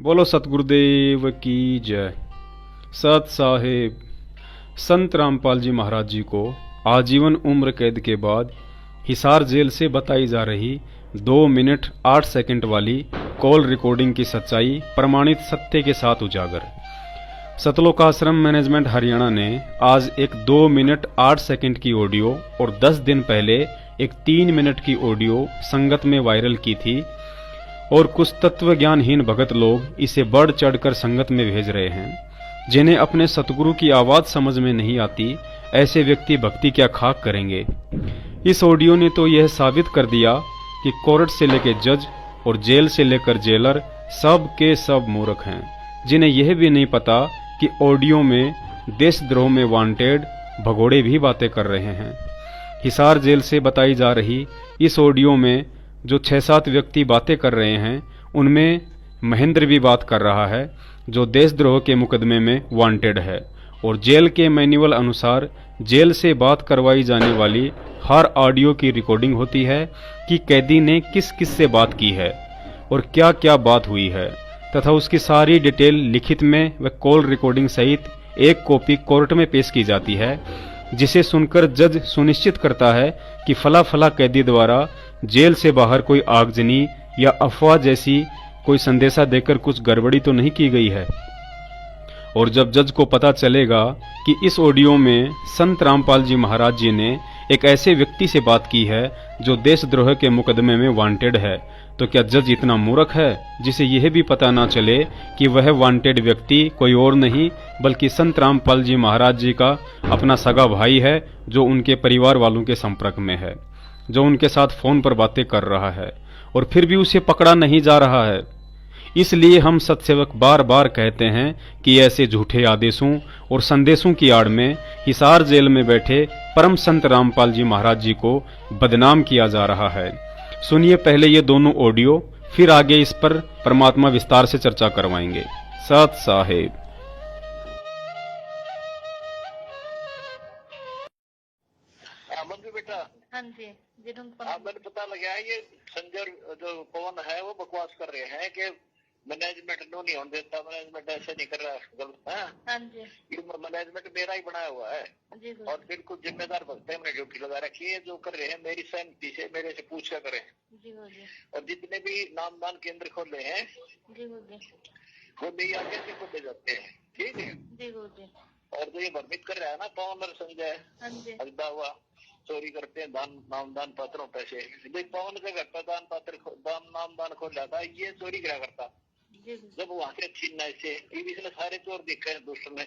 बोलो सतगुरुदेव की जय। सत साहेब संत रामपाल जी महाराज जी को आजीवन उम्र कैद के बाद हिसार जेल से बताई जा रही 2 मिनट 8 सेकंड वाली कॉल रिकॉर्डिंग की सच्चाई प्रमाणित सत्य के साथ उजागर। सतलोकाश्रम मैनेजमेंट हरियाणा ने आज एक 2 मिनट 8 सेकंड की ऑडियो और 10 दिन पहले एक 3 मिनट की ऑडियो संगत में वायरल की थी और कुछ तत्व ज्ञानहीन भगत लोग इसे बढ़ चढ़कर संगत में भेज रहे हैं। जिन्हें अपने सतगुरु की आवाज समझ में नहीं आती, ऐसे व्यक्ति भक्ति क्या खाक करेंगे। इस ऑडियो ने तो यह साबित कर दिया कि कोर्ट से लेकर जज और जेल से लेकर जेलर सब के सब मूर्ख हैं, जिन्हें यह भी नहीं पता कि ऑडियो में देशद्रोह में वांटेड भगोड़े भी बातें कर रहे हैं। हिसार जेल से बताई जा रही इस ऑडियो में जो 6-7 व्यक्ति बातें कर रहे हैं, उनमें महेंद्र भी बात कर रहा है, जो देशद्रोह के मुकदमे में वांटेड है। और जेल के मैनुअल अनुसार जेल से बात करवाई जाने वाली हर ऑडियो की रिकॉर्डिंग होती है कि कैदी ने किस किस से बात की है और क्या क्या बात हुई है, तथा उसकी सारी डिटेल लिखित में व कॉल रिकॉर्डिंग सहित एक कॉपी कोर्ट में पेश की जाती है, जिसे सुनकर जज सुनिश्चित करता है कि फला फला कैदी द्वारा जेल से बाहर कोई आगजनी या अफवाह जैसी कोई संदेशा देकर कुछ गड़बड़ी तो नहीं की गई है। और जब जज को पता चलेगा कि इस ऑडियो में संत रामपाल जी महाराज जी ने एक ऐसे व्यक्ति से बात की है जो देशद्रोह के मुकदमे में वांटेड है, तो क्या जज इतना मूर्ख है जिसे यह भी पता ना चले कि वह वांटेड व्यक्ति कोई और नहीं बल्कि संत रामपाल जी महाराज जी का अपना सगा भाई है, जो उनके परिवार वालों के संपर्क में है, जो उनके साथ फोन पर बातें कर रहा है और फिर भी उसे पकड़ा नहीं जा रहा है। इसलिए हम सत्सेवक बार बार कहते हैं कि ऐसे झूठे आदेशों और संदेशों की आड़ में हिसार जेल में बैठे परम संत रामपाल जी महाराज जी को बदनाम किया जा रहा है। सुनिए पहले ये दोनों ऑडियो, फिर आगे इस पर परमात्मा विस्तार से चर्चा करवाएंगे। सत साहेब। मंजू बेटा, हाँ जी जी मैंने पता लगा है ये संजय जो पवन है वो बकवास कर रहे हैं कि मैनेजमेंट नो नहीं होने देता, मैनेजमेंट ऐसे नहीं कर रहा गलत है। हाँ जी ये मैनेजमेंट मेरा ही बनाया हुआ है जी और बिल्कुल जिम्मेदार भक्त है। मैंने ड्यूटी लगा रखी है, जो कर रहे हैं मेरी सहमति से मेरे से पूछ कर करें। जी जी और जितने भी नामदान केंद्र खोले हैं जी वो मेरी आगे से खोले जाते हैं, ठीक है जी जी। और जो ये भ्रमित कर रहा है ना पवन और संजय, हाँ जी अगदा हुआ चोरी करते हैं दान नामदान पात्रों पैसे, पवन का घर पर दान पात्र नामदान खोल जाता है, ये चोरी करा करता। जी जब वहां से छीनना से इसने सारे चोर देखे हैं, दुष्ट ने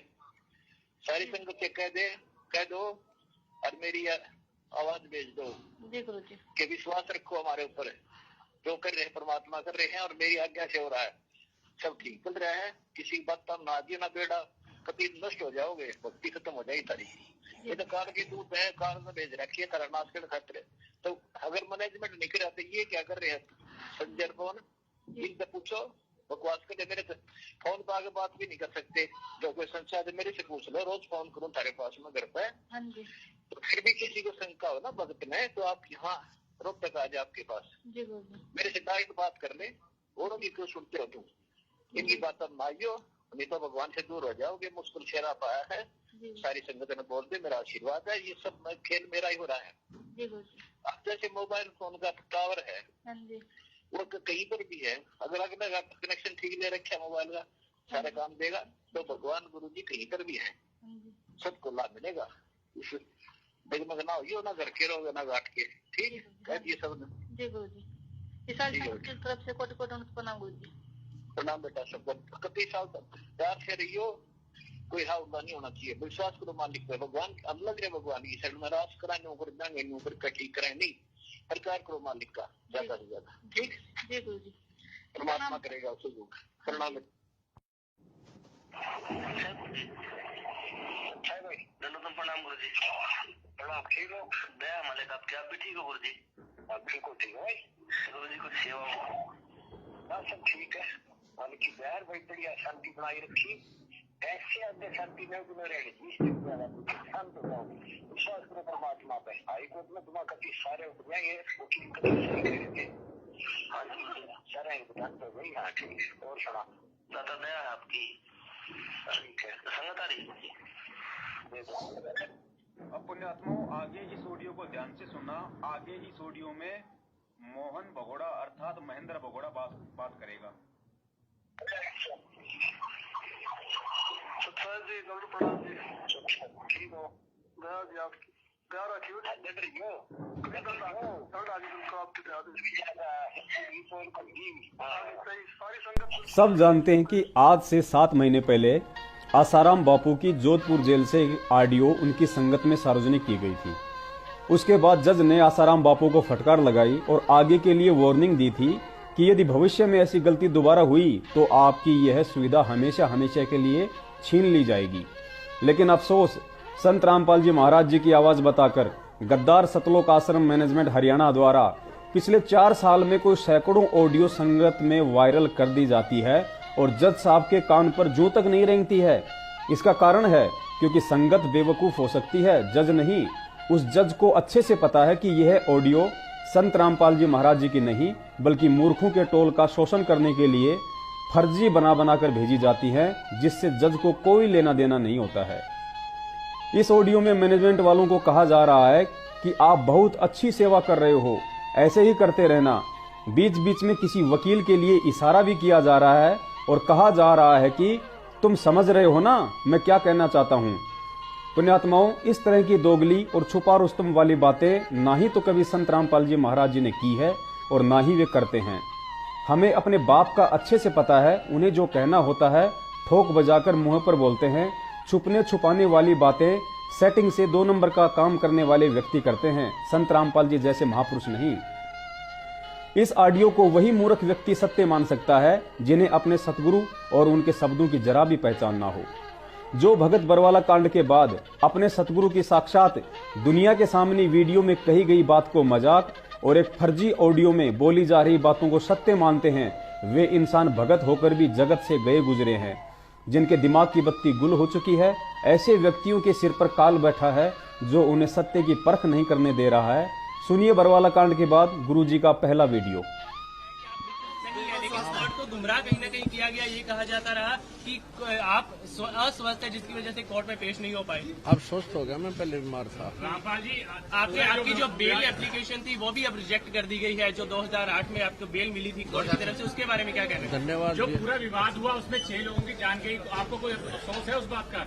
सारी संगत से कह दो और मेरी आवाज भेज दो जी गुरु जी कि विश्वास रखो हमारे ऊपर, जो कर रहे हैं परमात्मा कर रहे हैं और मेरी आज्ञा से हो रहा है, सब ठीक चल रहा है। किसी बात का ना आगे ना बेड़ा, कभी नष्ट हो जाओगे, भक्ति खत्म हो जाएगी तारी। ये तो काल की दूत है, काल में भेज रखी है तारा नाश के खातिर। तो अगर मैनेजमेंट नहीं कर रहा तो ये क्या कर रहे हैं संजय कौन, इनसे पूछो। बकवास करके मेरे से फोन पर आगे बात भी नहीं कर सकते, जो कोई संशय है मेरे से पूछ लो, रोज फोन करूँ तारे पास में घर पे। हाँ जी तो फिर भी किसी को शंका हो ना भगत में, तो आप यहाँ रोक तक आ जाए आपके पास, जी गुरु जी मेरे से डायरेक्ट बात कर ले। और भी क्यों सुनते हो तुम, इनकी बात अब माइयो, नहीं तो भगवान से दूर हो जाओगे। मुश्किल शेरा पाया है, सारी संगत ने बोल दे मेरा आशीर्वाद है, ये सब खेल मेरा ही हो रहा है। जी गुरु जी। अब जैसे मोबाइल फोन का टावर है हाँ जी वो कहीं पर भी है, अगर अगला कनेक्शन ठीक ले रखे मोबाइल का सारा काम देगा, तो भगवान गुरु जी कहीं पर भी है, सबको लाभ मिलेगा। डगमग ना हो ना घर के रहोगे ना घाट के, ठीक कह दिए सब ने। जी गुरु जी। विशाल संघ की तरफ से कोटि कोटि प्रणाम गुरु जी। प्रणाम बेटा, सबको कई साल तक प्यार से रहियो, कोई हाउला नहीं होना चाहिए। विश्वास करो मालिक पे, भगवान अब लग रहे भगवान की शरण में रास कराए ऊपर जाएंगे ऊपर का ठीक कराए नहीं, प्रकार करो मालिक का ज्यादा से ज्यादा, ठीक जी गुरु जी। परमात्मा करेगा उसे योग। प्रणाम भाई, दंडोतम प्रणाम गुरु जी। प्रणाम, ठीक हो? दया मालिक आपके, आप भी ठीक हो गुरु जी? आप बिल्कुल ठीक हो भाई, गुरु जी कुछ सेवा हो? हाँ सब ठीक है, मालिक की दया भाई, बढ़िया शांति बनाई रखी। ऐसे अंदर शांति में तुम्हें रहेगी, शांत हो जाओ, विश्वास करो परमात्मा पे। हाईकोर्ट में तुम्हारा कभी सारे उठ जाएंगे, वकील कभी सही कह रहे थे। हाँ जी सारा इंतजाम हो गई, हाँ ठीक है। और सुना दाता दया है आपकी। ठीक है, संगत आ रही है। अब पुण्यात्माओं, आगे इस ऑडियो को ध्यान से सुनना। आगे इस ऑडियो में मोहन भगोड़ा अर्थात महेंद्र भगोड़ा बात करेगा। सत्संग जी, गौरव प्रणाम जी। ठीक हो? दया जी आपकी दया रखियो। डट रही हो? सर्द आज तुमको आपकी दया दे। सही, सारी संगत सब जानते हैं कि आज से 7 महीने पहले आसाराम बापू की जोधपुर जेल से ऑडियो उनकी संगत में सार्वजनिक की गई थी। उसके बाद जज ने आसाराम बापू को फटकार लगाई और आगे के लिए वार्निंग दी थी कि यदि भविष्य में ऐसी गलती दोबारा हुई तो आपकी यह सुविधा हमेशा हमेशा के लिए छीन ली जाएगी। लेकिन अफसोस, संत रामपाल जी महाराज जी की आवाज बताकर गद्दार सतलोक आश्रम मैनेजमेंट हरियाणा द्वारा पिछले 4 साल में कोई सैकड़ों ऑडियो संगत में वायरल कर दी जाती है और जज साहब के कान पर जूं तक नहीं रेंगती है। इसका कारण है क्योंकि संगत बेवकूफ हो सकती है, जज नहीं। उस जज को अच्छे से पता है कि यह ऑडियो संत रामपाल जी महाराज जी की नहीं बल्कि मूर्खों के टोल का शोषण करने के लिए फर्जी बना कर भेजी जाती है, जिससे जज को कोई लेना देना नहीं होता है। इस ऑडियो में मैनेजमेंट वालों को कहा जा रहा है कि आप बहुत अच्छी सेवा कर रहे हो, ऐसे ही करते रहना। बीच बीच में किसी वकील के लिए इशारा भी किया जा रहा है और कहा जा रहा है कि तुम समझ रहे हो ना मैं क्या कहना चाहता हूं। पुण्यात्माओं, इस तरह की दोगली और छुपा रुस्तम वाली बातें ना ही तो कभी संत रामपाल जी महाराज जी ने की है और ना ही वे करते हैं। हमें अपने बाप का अच्छे से पता है, उन्हें जो कहना होता है ठोक बजाकर मुंह पर बोलते हैं। छुपने छुपाने वाली बातें सेटिंग से 2 नंबर का काम करने वाले व्यक्ति करते हैं, संत रामपाल जी जैसे महापुरुष नहीं। इस ऑडियो को वही मूर्ख व्यक्ति सत्य मान सकता है जिन्हें अपने सतगुरु और उनके शब्दों की जरा भी पहचान ना हो। जो भगत बरवाला कांड के बाद अपने सतगुरु की साक्षात दुनिया के सामने वीडियो में कही गई बात को मजाक और एक फर्जी ऑडियो में बोली जा रही बातों को सत्य मानते हैं, वे इंसान भगत होकर भी जगत से गए गुजरे हैं। जिनके दिमाग की बत्ती गुल हो चुकी है, ऐसे व्यक्तियों के सिर पर काल बैठा है जो उन्हें सत्य की परख नहीं करने दे रहा है। सुनिए बरवाला कांड के बाद गुरुजी का पहला वीडियो। को गुमराह कहीं ना कहीं किया गया, ये कहा जाता रहा कि आप अस्वस्थ है जिसकी वजह से कोर्ट में पेश नहीं हो पाए। अब स्वस्थ हो गया, मैं पहले बीमार था। रामपाल जी, आपकी जो बेल एप्लीकेशन थी वो भी अब रिजेक्ट कर दी गई है, जो 2008 में आपको बेल मिली थी कोर्ट की तरफ से, उसके बारे में क्या कहना है? धन्यवाद। जो पूरा विवाद हुआ उसमें 6 लोगों की जान गई, आपको कोई अफसोस है उस बात का?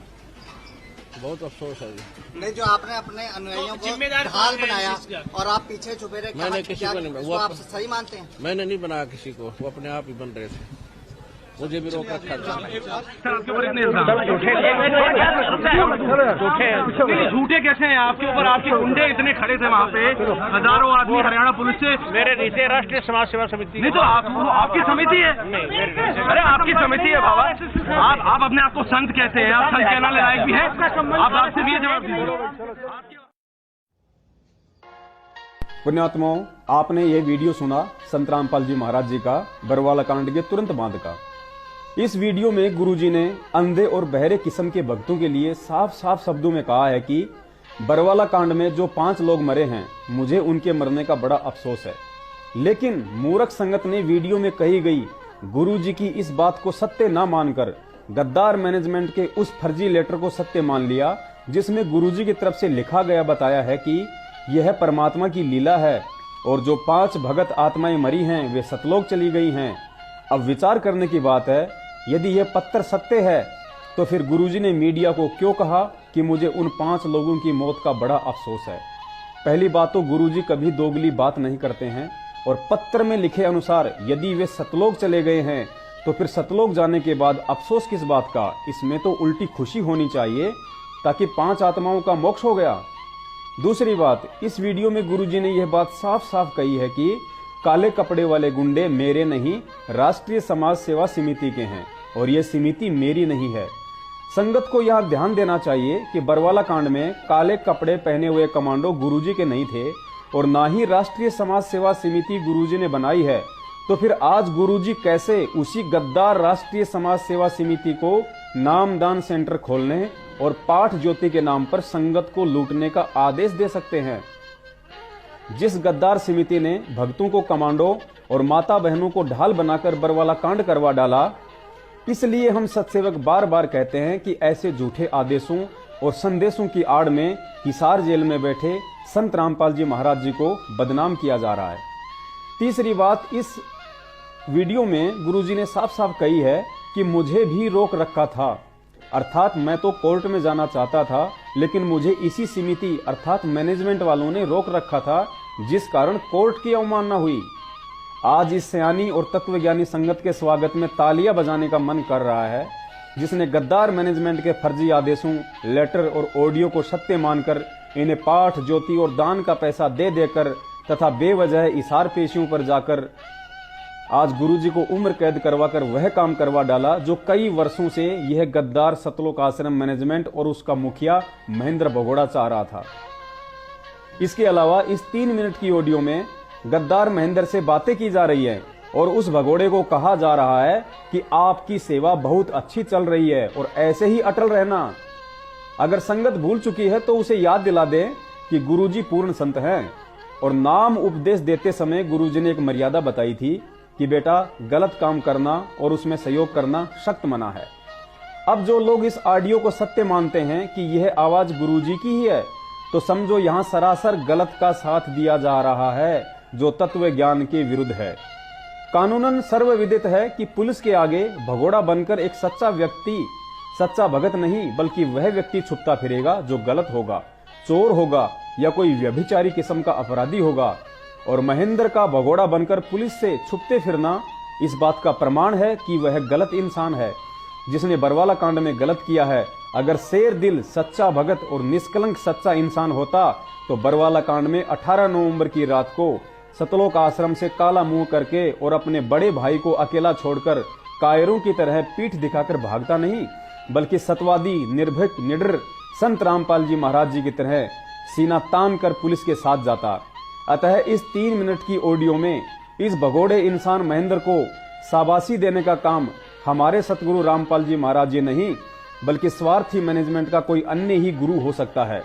बहुत अफसोस है जी। नहीं, जो आपने अपने अनुयायियों को ढाल बनाया और आप पीछे छुपे रहे, मैंने किसी को नहीं, वो आप सही मानते हैं? मैंने नहीं बनाया किसी को, वो अपने आप ही बन रहे थे, मुझे भी रोक रखा था। झूठे कैसे हैं आपके ऊपर? आपके गुंडे इतने खड़े थे वहाँ पे, हजारों आदमी हरियाणा पुलिस से। मेरे रीते राष्ट्रीय समाज सेवा समिति। नहीं तो आपकी समिति है? अरे आपकी समिति है बाबा। आप अपने आप को संत कहते हैं, आप संत कहने लायक भी हैं, आप आपसे भी जवाब दीजिए। पुण्यात्माओं, आपने ये वीडियो सुना संत रामपाल जी महाराज जी का बरवाला कांड के तुरंत बाद का। इस वीडियो में गुरुजी ने अंधे और बहरे किस्म के भक्तों के लिए साफ साफ शब्दों में कहा है कि बरवाला कांड में जो 5 लोग मरे हैं, मुझे उनके मरने का बड़ा अफसोस है। लेकिन मूर्ख संगत ने वीडियो में कही गई गुरुजी की इस बात को सत्य न मानकर गद्दार मैनेजमेंट के उस फर्जी लेटर को सत्य मान लिया, जिसमें गुरुजी की तरफ से लिखा गया बताया है कि यह परमात्मा की लीला है और जो 5 भगत आत्माएं मरी हैं वे सतलोक चली गई हैं। अब विचार करने की बात है, यदि यह पत्र सत्य है तो फिर गुरुजी ने मीडिया को क्यों कहा कि मुझे उन 5 लोगों की मौत का बड़ा अफसोस है? पहली बात तो गुरुजी कभी दोगली बात नहीं करते हैं और पत्र में लिखे अनुसार यदि वे सतलोक चले गए हैं तो फिर सतलोक जाने के बाद अफसोस किस बात का? इसमें तो उल्टी खुशी होनी चाहिए ताकि 5 आत्माओं का मोक्ष हो गया। दूसरी बात, इस वीडियो में गुरुजी ने यह बात साफ साफ कही है कि काले कपड़े वाले गुंडे मेरे नहीं, राष्ट्रीय समाज सेवा समिति के हैं और यह समिति मेरी नहीं है। संगत को यह ध्यान देना चाहिए कि बरवाला कांड में काले कपड़े पहने हुए कमांडो गुरुजी के नहीं थे और ना ही राष्ट्रीय समाज सेवा समिति गुरुजी ने बनाई है। तो फिर आज गुरुजी कैसे उसी गद्दार राष्ट्रीय समाज सेवा समिति को नामदान सेंटर खोलने और पाठ ज्योति के नाम पर संगत को लूटने का आदेश दे सकते हैं? जिस गद्दार समिति ने भक्तों को कमांडो और माता बहनों को ढाल बनाकर बरवाला कांड करवा डाला, इसलिए हम सतसेवक बार बार कहते हैं कि ऐसे झूठे आदेशों और संदेशों की आड़ में हिसार जेल में बैठे संत रामपाल जी महाराज जी को बदनाम किया जा रहा है। तीसरी बात, इस वीडियो में गुरुजी ने साफ साफ कही है कि मुझे भी रोक रखा था, अर्थात मैं तो कोर्ट में जाना चाहता था, लेकिन मुझे इसी समिति अर्थात मैनेजमेंट वालों ने रोक रखा था, जिस कारण कोर्ट की अवमानना हुई। आज इस सयानी और तत्वज्ञानी संगत के स्वागत में तालियां बजाने का मन कर रहा है, जिसने गद्दार मैनेजमेंट के फर्जी आदेशों, लेटर और ऑडियो को सत्य मानकर इन्हें पाठ, ज्योति और दान का पैसा दे देकर तथा बेवजह इशार पेशियों पर जाकर आज गुरुजी को उम्र कैद करवाकर वह काम करवा डाला जो कई वर्षों से यह गद्दार सतलोक आश्रम मैनेजमेंट और उसका मुखिया महेंद्र भगोड़ा चाह रहा था। इसके अलावा इस 3 मिनट की ऑडियो में गद्दार महेंद्र से बातें की जा रही है और उस भगोड़े को कहा जा रहा है कि आपकी सेवा बहुत अच्छी चल रही है और ऐसे ही अटल रहना। अगर संगत भूल चुकी है तो उसे याद दिला दें कि गुरुजी पूर्ण संत हैं और नाम उपदेश देते समय गुरुजी ने एक मर्यादा बताई थी कि बेटा गलत काम करना और उसमें सहयोग करना सख्त मना है। अब जो लोग इस ऑडियो को सत्य मानते हैं कि यह आवाज गुरुजी की ही है, तो समझो यहां सरासर गलत का साथ दिया जा रहा है जो तत्व ज्ञान के विरुद्ध है। कानूनन सर्वविदित है कि पुलिस के आगे भगोड़ा बनकर एक सच्चा व्यक्ति, सच्चा भगत नहीं बल्कि वह व्यक्ति छुपता फिरेगा जो गलत होगा, चोर होगा या कोई व्यभिचारी किस्म का अपराधी होगा। और महेंद्र का भगोड़ा बनकर पुलिस से छुपते फिरना इस बात का प्रमाण है कि वह गलत इंसान है जिसने बरवाला कांड में गलत किया है। अगर शेर दिल, सच्चा भगत और निष्कलंक सच्चा इंसान होता तो बरवाला कांड में 18 नवंबर की रात को सतलोक आश्रम से काला मुंह करके और अपने बड़े भाई को अकेला छोड़कर कायरों की तरह पीठ दिखाकर भागता नहीं, बल्कि सतवादी, निर्भीक, निडर संत रामपाल जी महाराज जी की तरह सीना तान कर पुलिस के साथ जाता। अतः इस 3 मिनट की ऑडियो में इस भगोड़े इंसान महेंद्र को शाबाशी देने का काम हमारे सतगुरु रामपाल जी महाराज जी नहीं बल्कि स्वार्थी मैनेजमेंट का कोई अन्य ही गुरु हो सकता है।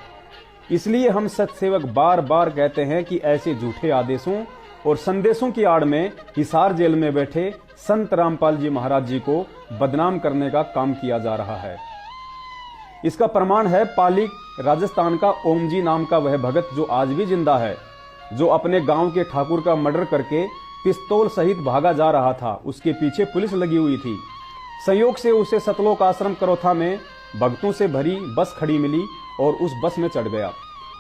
इसलिए हम सतसेवक बार बार कहते हैं कि ऐसे झूठे आदेशों और संदेशों की आड़ में हिसार जेल में बैठे संत रामपाल जी महाराज जी को बदनाम करने का काम किया जा रहा है। इसका प्रमाण है पाली राजस्थान का ओम जी नाम का वह भगत जो आज भी जिंदा है, जो अपने गांव के ठाकुर का मर्डर करके पिस्तौल सहित भागा जा रहा था। उसके पीछे पुलिस लगी हुई थी। संयोग से उसे सतलोक आश्रम करोथा में भक्तों से भरी बस खड़ी मिली और उस बस में चढ़ गया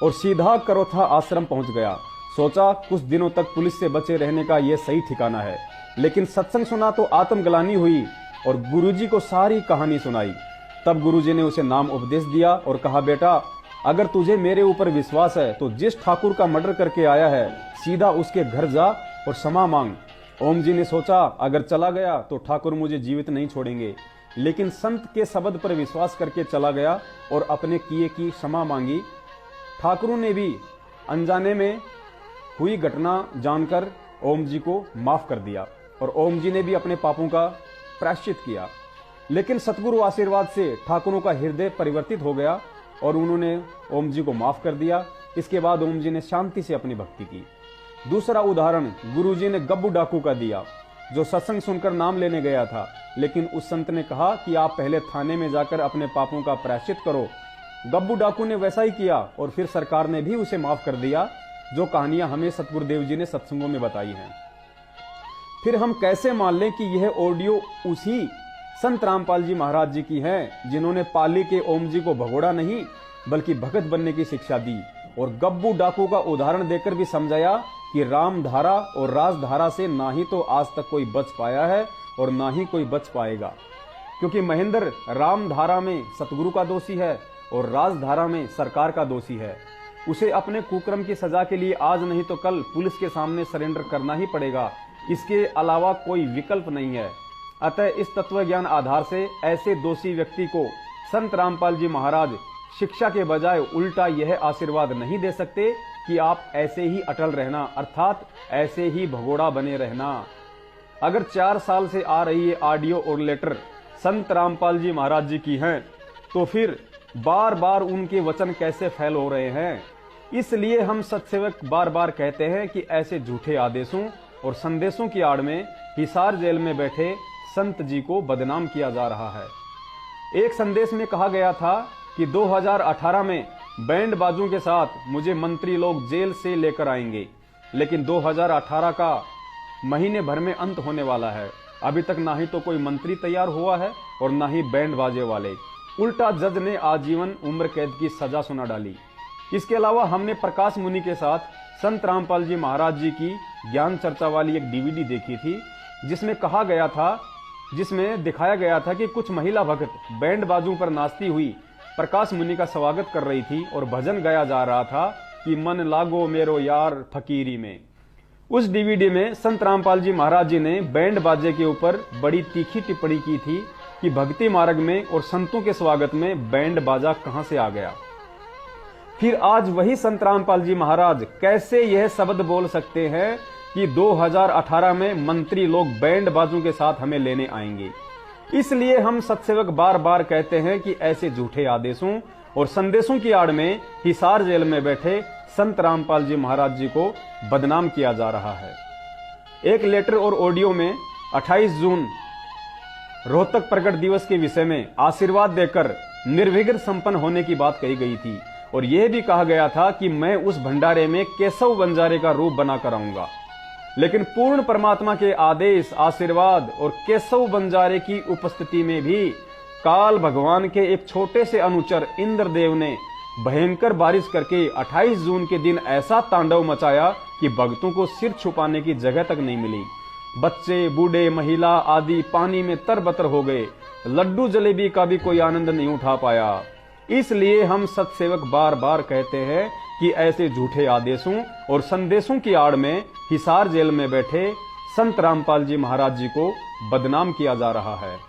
और सीधा करोथा आश्रम पहुंच गया। सोचा कुछ दिनों तक पुलिस से बचे रहने का यह सही ठिकाना है, लेकिन सत्संग सुना तो आत्मग्लानि हुई और गुरुजी को सारी कहानी सुनाई। तब गुरुजी ने उसे नाम उपदेश दिया और कहा, बेटा अगर तुझे मेरे ऊपर विश्वास है तो जिस ठाकुर का मर्डर करके आया है सीधा उसके घर जा और क्षमा मांग। ओम जी ने सोचा अगर चला गया तो ठाकुर मुझे जीवित नहीं छोड़ेंगे, लेकिन संत के शब्द पर विश्वास करके चला गया और अपने किए की क्षमा मांगी। ठाकुरों ने भी अनजाने में हुई घटना जानकर ओम जी को माफ कर दिया और ओम जी ने भी अपने पापों का प्रायश्चित किया। लेकिन सतगुरु आशीर्वाद से ठाकुरों का हृदय परिवर्तित हो गया और उन्होंने ओम जी को माफ कर दिया। इसके बाद ओम जी ने शांति से अपनी भक्ति की। दूसरा उदाहरण गुरुजी ने गब्बू डाकू का दिया, जो सत्संग सुनकर नाम लेने गया था, लेकिन उस संत ने कहा कि आप पहले थाने में जाकर अपने पापों का प्रायश्चित करो। गब्बू डाकू ने वैसा ही किया और फिर सरकार ने भी उसे माफ कर दिया, जो कहानियां हमें सतगुरुदेव जी ने सत्संगों में बताई हैं। फिर हम कैसे मान लें कि यह ऑडियो उसी संत रामपाल जी महाराज जी की है जिन्होंने पाली के ओम जी को भगोड़ा नहीं बल्कि भगत बनने की शिक्षा दी और गब्बू डाकू का उदाहरण देकर भी समझाया कि रामधारा और राजधारा से ना ही तो आज तक कोई बच पाया है और ना ही कोई बच पाएगा, क्योंकि महेंद्र रामधारा में सतगुरु का दोषी है और राजधारा में सरकार का दोषी है। उसे अपने कुकर्म की सजा के लिए आज नहीं तो कल पुलिस के सामने सरेंडर करना ही पड़ेगा, इसके अलावा कोई विकल्प नहीं है। अतः इस तत्व ज्ञान आधार से ऐसे दोषी व्यक्ति को संत रामपाल जी महाराज शिक्षा के बजाय उल्टा यह आशीर्वाद नहीं दे सकते कि आप ऐसे ही अटल रहना, अर्थात ऐसे ही भगोड़ा बने रहना। अगर 4 साल से आ रही ये ऑडियो और लेटर संत रामपाल जी महाराज जी की हैं, तो फिर बार बार उनके वचन कैसे फैल हो रहे हैं? इसलिए हम सत्सेवक बार बार कहते हैं कि ऐसे झूठे आदेशों और संदेशों की आड़ में हिसार जेल में बैठे संत जी को बदनाम किया जा रहा है। एक संदेश में कहा गया था कि 2018 में बैंड बाजों के साथ मुझे मंत्री लोग जेल से लेकर आएंगे, लेकिन 2018 का महीने भर में अंत होने वाला है। अभी तक ना ही तो कोई मंत्री तैयार हुआ है और ना ही बैंड बाजे वाले। उल्टा जज ने आजीवन उम्र कैद की सजा सुना डाली। इसके अलावा हमने प्रकाश मुनि के साथ संत रामपाल जी महाराज जी की ज्ञान चर्चा वाली एक डीवीडी देखी थी, जिसमें दिखाया गया था कि कुछ महिला भक्त बैंड बाजों पर नाचती हुई प्रकाश मुनि का स्वागत कर रही थी और भजन गाया जा रहा था कि मन लागो मेरो यार फकीरी में। उस डीवीडी में संत रामपाल जी महाराज जी ने बैंड बाजे के ऊपर बड़ी तीखी टिप्पणी की थी कि भक्ति मार्ग में और संतों के स्वागत में बैंड बाजा कहां से आ गया। फिर आज वही संत रामपाल जी महाराज कैसे यह शब्द बोल सकते हैं कि 2018 में मंत्री लोग बैंड बाजों के साथ हमें लेने आएंगे। इसलिए हम सत्सेवक बार बार कहते हैं कि ऐसे झूठे आदेशों और संदेशों की आड़ में हिसार जेल में बैठे संत रामपाल जी महाराज जी को बदनाम किया जा रहा है। एक लेटर और ऑडियो में 28 जून रोहतक प्रकट दिवस के विषय में आशीर्वाद देकर निर्विघ्न संपन्न होने की बात कही गई थी और यह भी कहा गया था कि मैं उस भंडारे में केशव बंजारे का रूप बनाकर आऊंगा। लेकिन पूर्ण परमात्मा के आदेश, आशीर्वाद और केशव बंजारे की उपस्थिति में भी काल भगवान के एक छोटे से अनुचर इंद्रदेव ने भयंकर बारिश करके 28 जून के दिन ऐसा तांडव मचाया कि भक्तों को सिर छुपाने की जगह तक नहीं मिली। बच्चे, बूढ़े, महिला आदि पानी में तरबतर हो गए। लड्डू जलेबी का भी कोई आनंद नहीं उठा पाया। इसलिए हम सत्सेवक बार बार कहते हैं कि ऐसे झूठे आदेशों और संदेशों की आड़ में हिसार जेल में बैठे संत रामपाल जी महाराज जी को बदनाम किया जा रहा है।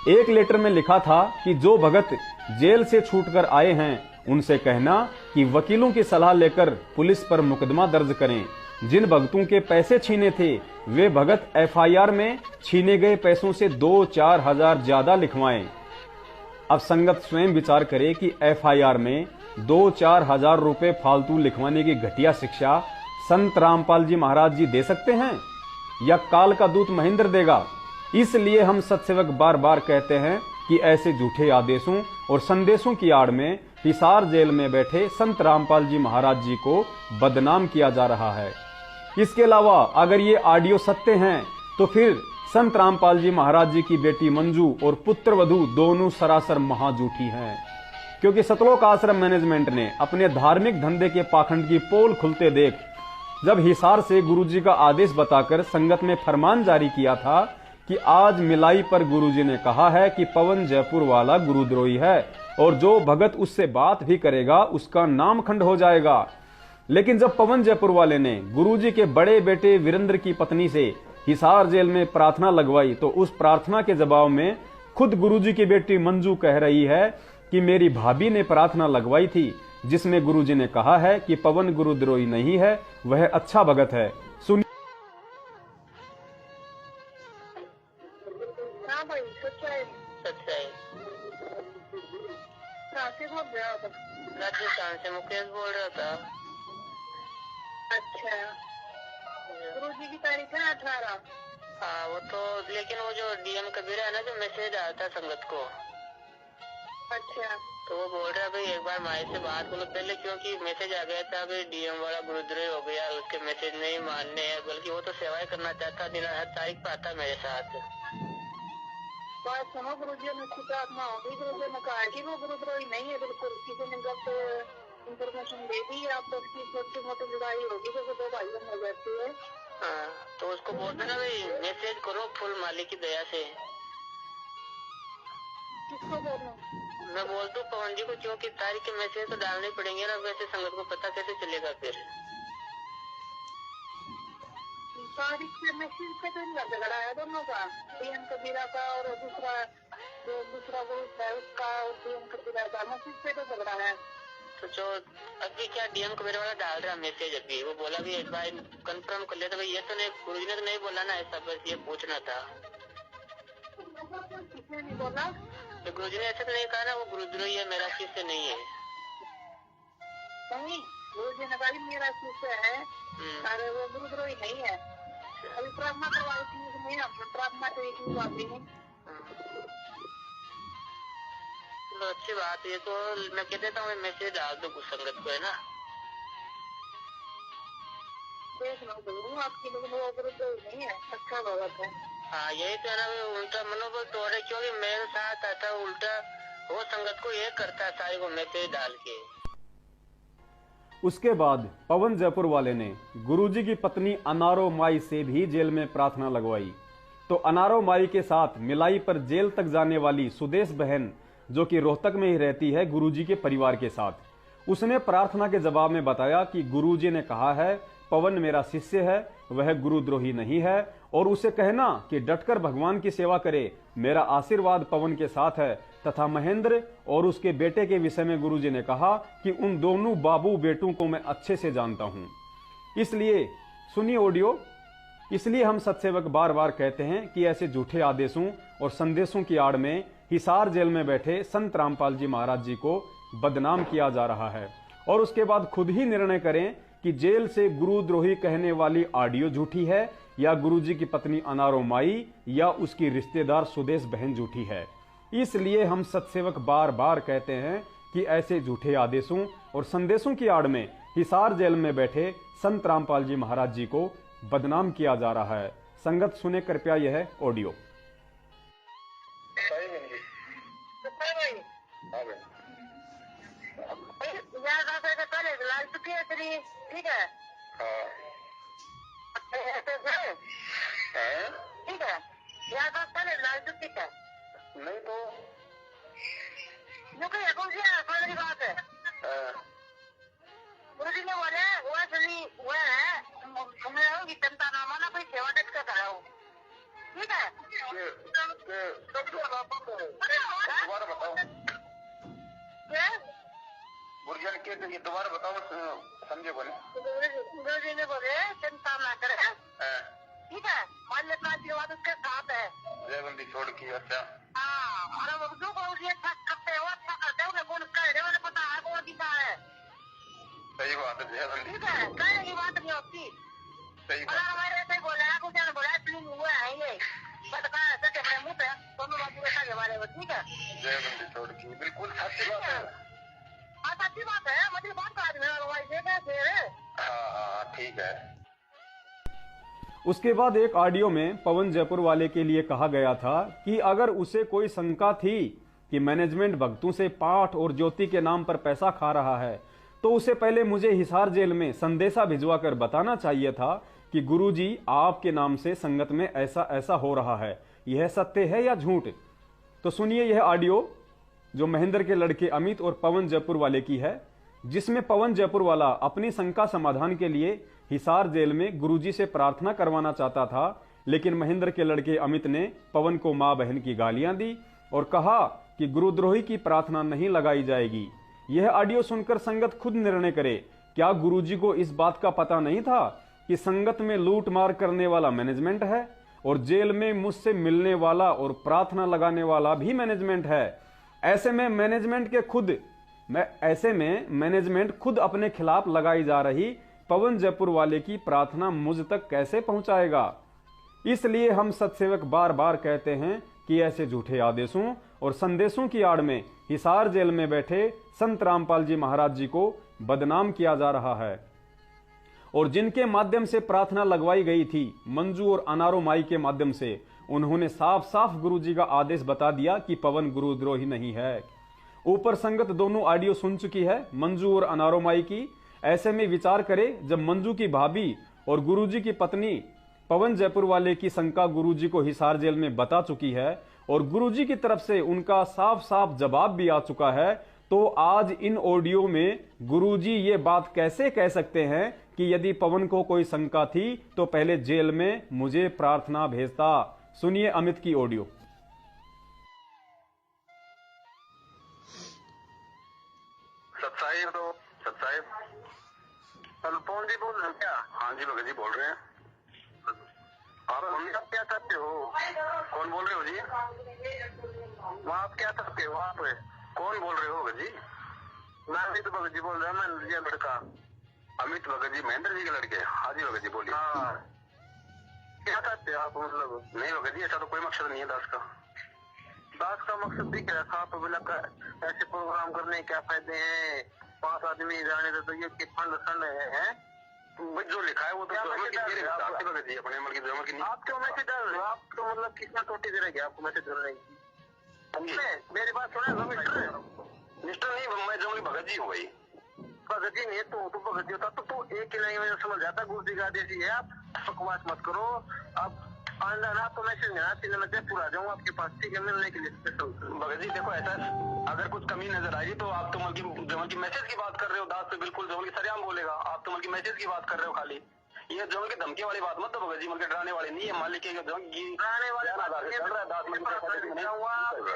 एक लेटर में लिखा था कि जो भगत जेल से छूटकर आए हैं उनसे कहना कि वकीलों की सलाह लेकर पुलिस पर मुकदमा दर्ज करें। जिन भक्तों के पैसे छीने थे वे भगत एफआईआर में छीने गए पैसों से 2-4 हजार ज्यादा लिखवाएं। अब संगत स्वयं विचार करे कि एफआईआर में 2-4 हजार रुपए फालतू लिखवाने की घटिया शिक्षा संत रामपाल जी महाराज जी दे सकते हैं या काल का दूत महेंद्र देगा। इसलिए हम सत्सेवक बार बार कहते हैं कि ऐसे झूठे आदेशों और संदेशों की आड़ में हिसार जेल में बैठे संत रामपाल जी महाराज जी को बदनाम किया जा रहा है। इसके अलावा अगर ये ऑडियो सत्य हैं तो फिर संत रामपाल जी महाराज जी की बेटी मंजू और पुत्र वधू दोनों सरासर महाझूठी हैं, क्योंकि सतलोक आश्रम मैनेजमेंट ने अपने धार्मिक धंधे के पाखंड की पोल खुलते देख जब हिसार से गुरुजी का आदेश बताकर संगत में फरमान जारी किया था कि आज मिलाई पर गुरुजी ने कहा है कि पवन जयपुर वाला गुरुद्रोही है और जो भगत उससे बात भी करेगा उसका नाम खंड हो जाएगा। लेकिन जब पवन जयपुर वाले ने गुरुजी के बड़े बेटे वीरेंद्र की पत्नी से हिसार जेल में प्रार्थना लगवाई तो उस प्रार्थना के जवाब में खुद गुरुजी की बेटी मंजू कह रही है कि मेरी भाभी ने प्रार्थना लगवाई थी जिसमें गुरुजी ने कहा है कि पवन गुरुद्रोही नहीं है, वह अच्छा भगत है। सुनिए। हाँ भाई सच्चाई कहाँ से बोल रहे हो आप? राजस्थान से मुकेश बोल रहा था। अच्छा, गुरुजी की तारीख है 18। हाँ वो तो, लेकिन वो जो डीएम कबीर है ना, जो मैसेज आया था संगत को, अच्छा, तो वो बोल रहा है भाई एक बार माई से बात करो पहले, क्योंकि मैसेज आ गया था भाई डीएम वाला गुरुद्रोही हो गया, उसके मैसेज नहीं मानने हैं, बल्कि वो तो सेवाएं करना चाहता, दिन हर तारीख पर आता मेरे साथ। बात सुनो, गुरुजी ने शुद्धात्मा होगी, गुरुजी ने कहा कि वो गुरुद्रोही नहीं है बिल्कुल, किसी ने गलत इंफॉर्मेशन दे दी, आप तो उसकी छोटी मोटी लड़ाई होगी जो दो भाइयों में रहती है। हाँ तो उसको बोलते ना भाई मैसेज करो फुल मालिक की दया से। किसको बोलूं? मैं बोल दूं पवन जी को, क्योंकि तारीख के मैसेज तो डालने पड़ेंगे ना, वैसे संगत को पता कैसे चलेगा फिर। तारीख के मैसेज पे तो इनका झगड़ा है दोनों का, डीएम कबीरा का और दूसरा जो दूसरा ग्रुप है उसका और डीएम कबीरा का मैसेज पे तो झगड़ा है। तो जो अभी क्या डीएम कबीरा वाला डाल रहा मैसेज, अभी वो बोला भी एक बार कंफर्म कर लिया था भाई, ये तो नहीं, गुरुजी ने तो नहीं बोला ना ऐसा, बस ये पूछना था। किसने नहीं बोला? तो गुरुजी ने ऐसा तो नहीं कहा ना वो गुरुद्रोही है, मेरा शिष्य नहीं है। नहीं, गुरुजी ने कहा मेरा शिष्य है, अरे वो गुरुद्रोही नहीं है। अभी प्रार्थना करवाई थी उसमें, प्रार्थना करी थी बाबी ने। चलो अच्छी बात है, तो मैं कह देता हूँ मैसेज डाल दो कुछ संगत को, है ना। देख लो जरूर आपकी, लेकिन वो गुरुद्र नहीं है, अच्छा भगत है। हाँ यही तो है ना, उल्टा मनोबल तोड़े, क्योंकि मेरे साथ आता उल्टा वो संगत को ये करता है सारी को मैसेज डाल के। उसके बाद पवन जयपुर वाले ने गुरुजी की पत्नी अनारो माई से भी जेल में प्रार्थना लगवाई। तो अनारो माई के साथ मिलाई पर जेल तक जाने वाली सुदेश बहन, जो कि रोहतक में ही रहती है गुरुजी के परिवार के साथ, उसने प्रार्थना के जवाब में बताया कि गुरुजी ने कहा है पवन मेरा शिष्य है, वह गुरुद्रोही नहीं है, और उसे कहना कि डटकर भगवान की सेवा करे, मेरा आशीर्वाद पवन के साथ है। तथा महेंद्र और उसके बेटे के विषय में गुरुजी ने कहा कि उन दोनों बाबू बेटों को मैं अच्छे से जानता हूं। इसलिए सुनिए ऑडियो। इसलिए हम सत्सेवक बार बार कहते हैं कि ऐसे झूठे आदेशों और संदेशों की आड़ में हिसार जेल में बैठे संत रामपाल जी महाराज जी को बदनाम किया जा रहा है, और उसके बाद खुद ही निर्णय करें कि जेल से गुरुद्रोही कहने वाली ऑडियो झूठी है या गुरुजी की पत्नी अनारो माई या उसकी रिश्तेदार सुदेश बहन झूठी है। इसलिए हम सत्सेवक बार बार कहते हैं कि ऐसे झूठे आदेशों और संदेशों की आड़ में हिसार जेल में बैठे संत रामपाल जी महाराज जी को बदनाम किया जा रहा है। संगत सुने कृपया यह ऑडियो। ठीक है, ठीक है, यार बात करे लाल चुकी है नहीं तो कौन सी मेरी बात है। गुरुजी ने बोले वो सभी वो है, मैं जनता नामा ना कोई सेवा टच का करा हूँ, ठीक है। दोबारा बताओ गुरुजन के, दोबारा बताओ समझे बोले। गुरुजी ने बोले चिंता ना करे, ठीक है, मान्यता आशीर्वाद उसके साथ है, जयबंदी छोड़ की। अच्छा हाँ, और जो गुरुजी अच्छा करते हो अच्छा करते हो, कौन कह रहे मुझे पता है कौन की है। सही बात है जयबंदी, ठीक है, कहने की बात नहीं होती। सही बात। हमारे ऐसे ही बोला कुछ ने बोला इसलिए हुआ है ये बता सके मेरे मुंह पे दोनों बाबू ऐसा के बारे में, ठीक है। जयबंदी छोड़ की बिल्कुल सच्ची बात है। हाँ सच्ची बात है, मतलब बात का आदमी हाँ ठीक है। उसके बाद एक ऑडियो में पवन जयपुर वाले के लिए कहा गया था कि अगर उसे कोई शंका थी कि मैनेजमेंट भक्तों से पाठ और ज्योति के नाम पर पैसा खा रहा है, तो उसे पहले मुझे हिसार जेल में संदेशा भिजवाकर बताना चाहिए था कि गुरुजी आपके नाम से संगत में ऐसा ऐसा हो रहा है, यह सत्य है या झूठ। तो सुनिए यह ऑडियो जो महेंद्र के लड़के अमित और पवन जयपुर वाले की है, जिसमें पवन जयपुर वाला अपनी शंका समाधान के लिए हिसार जेल में गुरुजी से प्रार्थना करवाना चाहता था, लेकिन महेंद्र के लड़के अमित ने पवन को मां बहन की गालियां दी और कहा कि गुरुद्रोही की प्रार्थना नहीं लगाई जाएगी। यह ऑडियो सुनकर संगत खुद निर्णय करे, क्या गुरुजी को इस बात का पता नहीं था कि संगत में लूट मार करने वाला मैनेजमेंट है और जेल में मुझसे मिलने वाला और प्रार्थना लगाने वाला भी मैनेजमेंट है। ऐसे में मैनेजमेंट खुद अपने खिलाफ लगाई जा रही पवन जयपुर वाले की प्रार्थना मुझ तक कैसे पहुंचाएगा। इसलिए हम सत्सेवक बार बार कहते हैं कि ऐसे झूठे आदेशों और संदेशों की आड़ में हिसार जेल में बैठे संत रामपाल जी महाराज जी को बदनाम किया जा रहा है, और जिनके माध्यम से प्रार्थना लगवाई गई थी मंजू और अनारो माई के माध्यम से, उन्होंने साफ साफ गुरुजी का आदेश बता दिया कि पवन गुरुद्रोही नहीं है। ऊपर संगत दोनों ऑडियो सुन चुकी है मंजू और अनारो माई की। ऐसे में विचार करे, जब मंजू की भाभी और गुरुजी की पत्नी पवन जयपुर वाले की शंका गुरुजी को हिसार जेल में बता चुकी है और गुरुजी की तरफ से उनका साफ साफ जवाब भी आ चुका है, तो आज इन ऑडियो में गुरुजी ये बात कैसे कह सकते हैं कि यदि पवन को कोई शंका थी तो पहले जेल में मुझे प्रार्थना भेजता। सुनिए अमित की ऑडियो। सत्साहिब पवन जी बोल रहे हैं क्या? हाँ जी भगत जी बोल रहे हैं। आप क्या करते हो? कौन बोल रहे हो जी? वहाँ आप क्या करते हो? वहाँ पे कौन बोल रहे हो भगत जी? मैं अमित भगत जी बोल रहा हूँ। मैं लड़का अमित भगत जी महेंद्र जी के लड़के। हाँ जी भगत जी बोलिए। हाँ क्या चाहते हैं आप? मतलब नहीं भगत जी, ऐसा तो कोई मकसद नहीं है दास का। दास का मकसद दिख रहा था, तो बोला ऐसे प्रोग्राम करने के क्या फायदे हैं, 5 आदमी जाने तो ये फंड है। जो लिखा है वो तो भगत जी अपने अमल की जमल की। आप क्यों मैसेज डाल रहे हो? आप तो मतलब कितना टोटी दे रहे आपको मैसेज डालने की? मेरी बात सुने, मिस्टर नहीं, मैं जमल भगत जी हूँ भाई। भगत जी नहीं तो भगत जी होता तो एक ही लाइन में समझ जाता। गुरु जी का आदेश है, आप बकवास मत करो। आप आंदा ना तो मैसेज नहीं आती, मैं जयपुर आ जाऊँ आपके पास, ठीक है, मिलने के लिए। भगत जी देखो, ऐसा अगर कुछ कमी नजर आएगी तो आप तो जमल की मैसेज की बात कर रहे हो। दास पे बिल्कुल जमल की सरेआम बोलेगा, आप तो जमल की मैसेज की बात कर रहे हो खाली। ये जमल की धमकी वाली बात मत तो भगत जी, मतलब डराने वाले नहीं है। मालिक के डराने वाले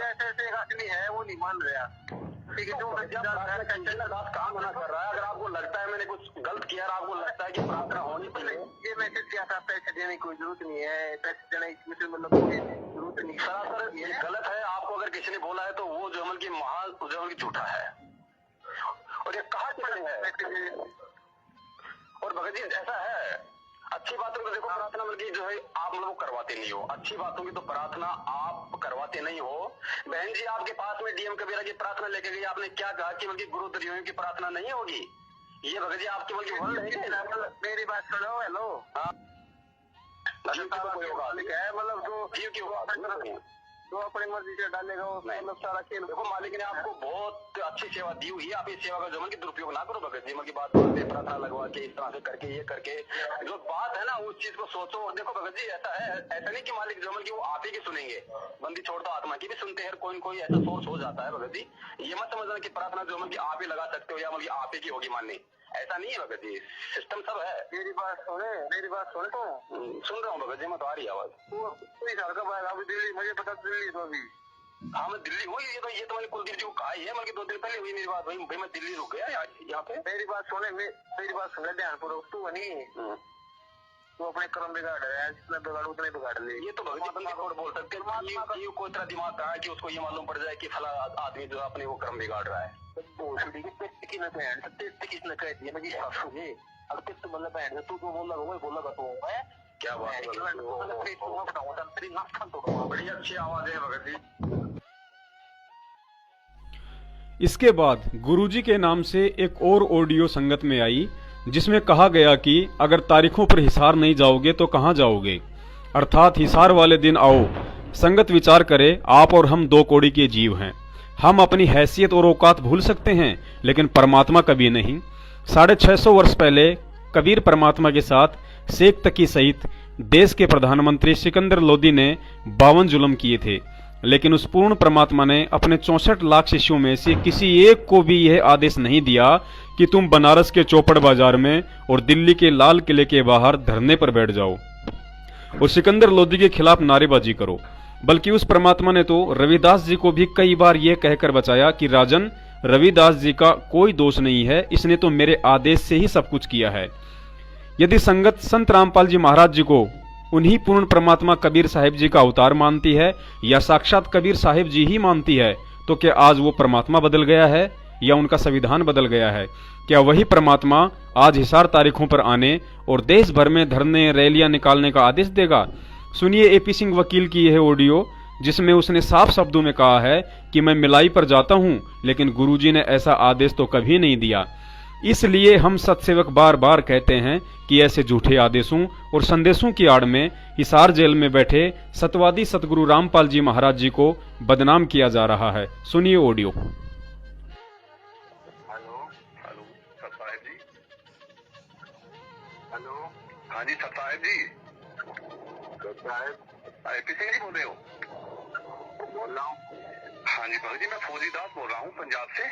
ऐसे एक आदमी है वो नहीं मान रहा, ठीक है। जो दास काम मना कर रहा है, अगर आपको लगता है मैंने कुछ गलत किया, आपको लगता है कि प्रार्थना होनी चाहिए, ये मैसेज क्या था? पैसे देने की कोई जरूरत नहीं है, पैसे देने की मतलब कोई जरूरत नहीं। सरासर ये गलत है। आपको अगर किसी ने बोला है तो वो जमल की जमल की झूठा है, और ये कहा है। और भगत जी ऐसा है, अच्छी बातों को देखो, प्रार्थना मतलब जो है आप लोग करवाते नहीं हो। अच्छी बातों की तो प्रार्थना आप करवाते नहीं हो। बहन जी आपके पास में डीएम कबीरा की प्रार्थना लेके गई, आपने क्या कहा कि बल्कि गुरु द्रोहियों की प्रार्थना नहीं होगी? ये भगत जी आपकी बल्कि वर्ड है। मेरी बात सुनो, हेलो, मतलब जो जीव की तो अपनी मर्जी से डालेगा वो, मतलब सारा खेल। देखो मालिक ने आपको बहुत अच्छी सेवा दी हुई है, आप इस सेवा का जमल की दुरुपयोग ना करो भगत जी। की बात करते प्रार्थना लगवा के इस तरह से करके ये करके जो बात है ना उस चीज को सोचो। और देखो भगत जी ऐसा है, ऐसा नहीं कि मालिक जमल की वो आप ही की सुनेंगे, बंदी छोड़ दो आत्मा की भी सुनते हैं। कोई ऐसा सोर्स हो जाता है भगत जी। ये मत समझना कि प्रार्थना जमल की आप ही लगा सकते हो या मतलब आप ही की होगी माननी, ऐसा नहीं है भगत जी। सिस्टम सब है। मेरी बात सुने तो सुन रहा हूँ भगत जी, मैं तो आ रही आवाज। कब आएगा? अभी दिल्ली, मुझे पता दिल्ली तो अभी। हाँ मैं दिल्ली हूँ, ये तो मैंने कुलदीप जी को कहा ही है, मतलब 2 दिन पहले हुई मेरी बात। भाई मैं दिल्ली रुक गया यहाँ पे। मेरी बात सुने ध्यान पूर्वक। तू नहीं तो अपने कर्म बिगाड़ रहा है, जितना बिगाड़ उतना बिगाड़ ले। ये तो भगत जी बोल सकते हैं, कोई तरह दिमाग कहा है कि उसको ये मालूम पड़ जाए कि फला आदमी जो अपने वो कर्म बिगाड़ रहा है। किसने कह दिया मुझे अब तो मतलब बहन तू तो बोला तो मैं क्या बात बड़ी अच्छी आवाज है भगत जी। इसके बाद गुरुजी के नाम से एक और ऑडियो संगत में आई, जिसमें कहा गया कि अगर तारीखों पर हिसार नहीं जाओगे तो कहां जाओगे, अर्थात हिसार वाले दिन आओ। संगत विचार करे, आप और हम 2 कौड़ी के जीव हैं। हम अपनी हैसियत और औकात भूल सकते हैं, लेकिन परमात्मा कभी नहीं। 650 वर्ष पहले कबीर परमात्मा के साथ शेख तकी सहित देश के प्रधानमंत्री सिकंदर लोदी ने 52 जुल्म किए थे, लेकिन उस पूर्ण परमात्मा ने अपने 64 लाख शिष्यों में से किसी एक को भी यह आदेश नहीं दिया कि तुम बनारस के चौपड़ बाजार में और दिल्ली के लाल किले के बाहर धरने पर बैठ जाओ और सिकंदर लोदी के खिलाफ नारेबाजी करो। बल्कि उस परमात्मा ने तो रविदास जी को भी कई बार यह कहकर बचाया कि राजन, रविदास जी का कोई दोष नहीं है, इसने तो मेरे आदेश से ही सब कुछ किया है। यदि संगत संत रामपाल जी महाराज जी को उन्हीं पूर्ण परमात्मा कबीर साहिब जी का अवतार मानती है या साक्षात कबीर साहिब जी ही मानती है, तो क्या आज वो परमात्मा बदल गया है या उनका संविधान बदल गया है? क्या वही परमात्मा आज हिसार तारीखों पर आने और देश भर में धरने रैलियां निकालने का आदेश देगा? सुनिए एपी सिंह वकील की यह ऑडियो, जिसमें उसने साफ शब्दों में कहा है कि मैं मिलाई पर जाता हूं, लेकिन गुरुजी ने ऐसा आदेश तो कभी नहीं दिया। इसलिए हम सत्सेवक बार बार कहते हैं कि ऐसे झूठे आदेशों और संदेशों की आड़ में हिसार जेल में बैठे सतवादी सतगुरु रामपाल जी महाराज जी को बदनाम किया जा रहा है। सुनिए ऑडियो। हाँ जी सर साहेब जी, एपी सिंह जी बोल रहे हो? बोल रहा हूँ। हाँ जी भगत जी, मैं फौजी दास बोल रहा हूँ पंजाब से।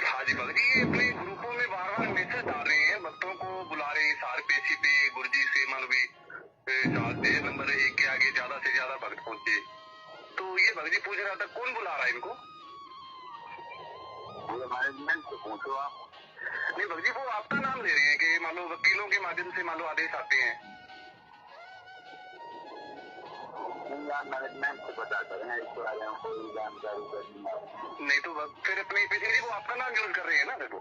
हाँ जी भगत जी, ये अपने ग्रुपों में बार बार मैसेज डाल रहे हैं, भक्तों को बुला रहे हैं सार पेशी पे गुरुजी से मालवी नंबर 1 के आगे ज्यादा से ज्यादा भक्त पहुंचे। तो ये भगत जी पूछ रहा था कौन बुला रहा है इनको? मैनेजमेंट से पूछो आप। नहीं भगत जी, वो आपका नाम ले रहे हैं कि मान लो वकीलों के माध्यम से मान लो आदेश आते हैं। मैनेजमेंट से पता करें, इसके बारे में कोई जानकारी नहीं। तो फिर अपने पिछले वो आपका नाम यूज कर रहे हैं ना? देखो